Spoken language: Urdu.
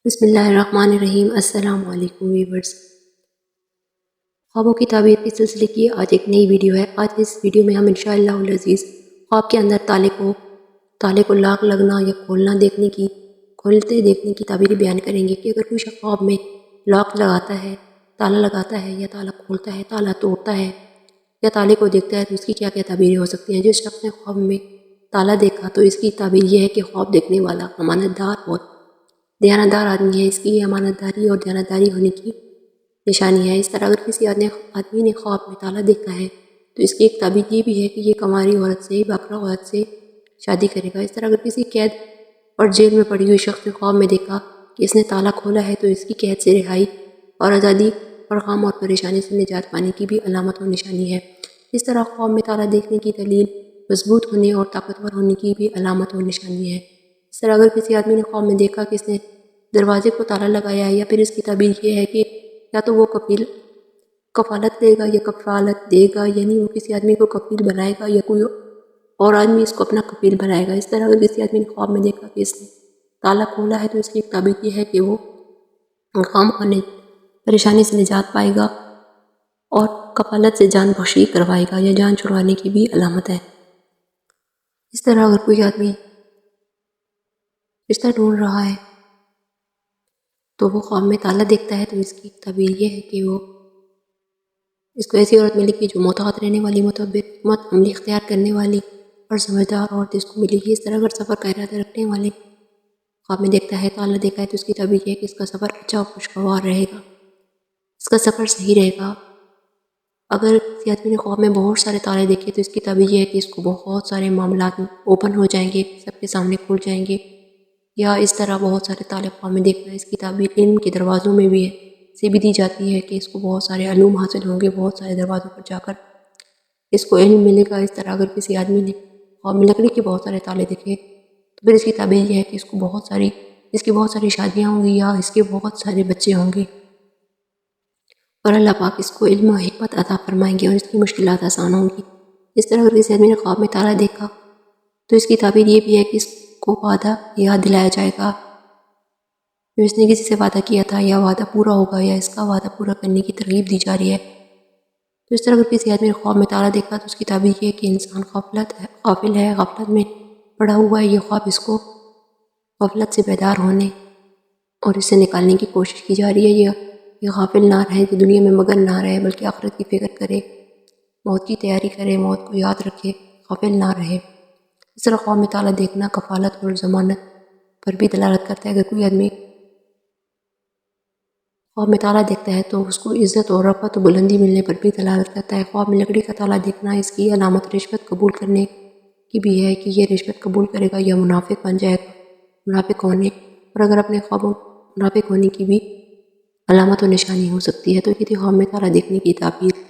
بسم اللہ الرحمن الرحیم۔ السلام علیکم ویورز، خوابوں کی تعبیر کے سلسلے کی آج ایک نئی ویڈیو ہے۔ آج اس ویڈیو میں ہم انشاءاللہ العزیز خواب کے اندر تالے کو لاک لگنا یا کھولتے دیکھنے کی تعبیر بیان کریں گے کہ اگر کوئی شخص خواب میں لاک لگاتا ہے، تالا لگاتا ہے یا تالا کھولتا ہے، تالا توڑتا ہے یا تالے کو دیکھتا ہے تو اس کی کیا کیا تعبیریں ہو سکتی ہیں۔ جس شخص نے خواب میں تالا دیکھا تو اس کی تعبیر یہ ہے کہ خواب دیکھنے والا امانت دار اور دیانتدار آدمی ہے، اس کی امانت داری اور دیانتداری ہونے کی نشانی ہے۔ اس طرح اگر کسی آدمی نے خواب میں تالا دیکھا ہے تو اس کی ایک تعبیر یہ بھی ہے کہ یہ کنواری عورت سے، باکرہ عورت سے شادی کرے گا۔ اس طرح اگر کسی قید اور جیل میں پڑی ہوئی شخص نے خواب میں دیکھا کہ اس نے تالا کھولا ہے تو اس کی قید سے رہائی اور آزادی اور غم اور پریشانی سے نجات پانے کی بھی علامت اور نشانی ہے۔ اس طرح خواب میں تالا دیکھنے کی دلیل مضبوط ہونے اور طاقتور ہونے کی بھی علامت اور نشانی ہے۔ اس طرح اگر کسی آدمی نے خواب میں دیکھا کہ اس نے دروازے کو تالا لگایا ہے یا پھر اس کی تعبیر یہ ہے کہ یا تو وہ کفالت لے گا یا کفالت دے گا، یعنی وہ کسی آدمی کو کفیل بنائے گا یا کوئی اور آدمی اس کو اپنا کفیل بنائے گا۔ اس طرح اگر کسی آدمی نے خواب میں دیکھا کہ اس نے تالا کھولا ہے تو اس کی ایک تعبیر یہ ہے کہ وہ غم اور پریشانی سے نجات پائے گا اور کفالت سے جان بخشی کروائے گا یا جان چھڑوانے کی بھی علامت ہے۔ اس طرح اگر کوئی آدمی رشتہ ڈھونڈ رہا ہے تو وہ خواب میں تالا دیکھتا ہے تو اس کی تعبیر یہ ہے کہ وہ اس کو ایسی عورت ملے گی جو محتاط رہنے والی، حکمت عملی اختیار کرنے والی اور سمجھدار عورت اس کو ملے گی۔ اس طرح اگر سفر کا ارادہ رکھنے والے خواب میں دیکھتا ہے، تالا دیکھا ہے تو اس کی تعبیر یہ ہے کہ اس کا سفر اچھا اور خوشگوار رہے گا، اس کا سفر صحیح رہے گا۔ اگر کسی آدمی نے خواب میں بہت سارے تالے دیکھے تو اس کی تعبیر یہ ہے کہ اس کو بہت سارے معاملات اوپن ہو جائیں گے، سب کے سامنے کھل جائیں گے، یا اس طرح بہت سارے تالے خواب میں دیکھنا ہے۔ اس کی تعبیر علم کے دروازوں میں بھی دی جاتی ہے کہ اس کو بہت سارے علوم حاصل ہوں گے، بہت سارے دروازوں پر جا کر اس کو علم ملے گا۔ اس طرح اگر کسی آدمی نے خواب میں لکڑی کے بہت سارے تالے دیکھے تو پھر اس کی تعبیر یہ ہے کہ اس کی بہت ساری شادیاں ہوں گی یا اس کے بہت سارے بچے ہوں گے اور اللہ پاک اس کو علم و حکمت عطا فرمائیں گے اور اس کی مشکلات آسان ہوں گی۔ اس طرح اگر کسی آدمی نے خواب میں تالا دیکھا تو اس کی تعبیر یہ بھی ہے کہ اس کو وعدہ یاد دلایا جائے گا جو اس نے کسی سے وعدہ کیا تھا، یا وعدہ پورا ہوگا یا اس کا وعدہ پورا کرنے کی ترغیب دی جا رہی ہے۔ تو اس طرح اگر کسی آدمی نے خواب میں تالا دیکھا تو اس کی تعبیر یہ ہے کہ انسان غافل ہے، غفلت میں پڑا ہوا ہے۔ یہ خواب اس کو غفلت سے بیدار ہونے اور اس سے نکالنے کی کوشش کی جا رہی ہے۔ یہ غافل نہ رہے، کہ دنیا میں مگن نہ رہے، بلکہ آخرت کی فکر کرے، موت کی تیاری کرے، موت کو یاد رکھے، غافل نہ رہے۔ اس طرح خواب میں تالا دیکھنا کفالت اور ضمانت پر بھی دلالت کرتا ہے۔ اگر کوئی آدمی خواب میں تالا دیکھتا ہے تو اس کو عزت اور رفعت و بلندی ملنے پر بھی دلالت کرتا ہے۔ خواب میں لکڑی کا تالا دیکھنا اس کی علامت رشوت قبول کرنے کی بھی ہے کہ یہ رشوت قبول کرے گا یا منافق بن جائے گا، منافق ہونے اور اگر اپنے خوابوں منافق ہونے کی بھی علامت و نشانی ہو سکتی ہے۔ تو یہ تھی خواب میں تالا دیکھنے کی تعبیر۔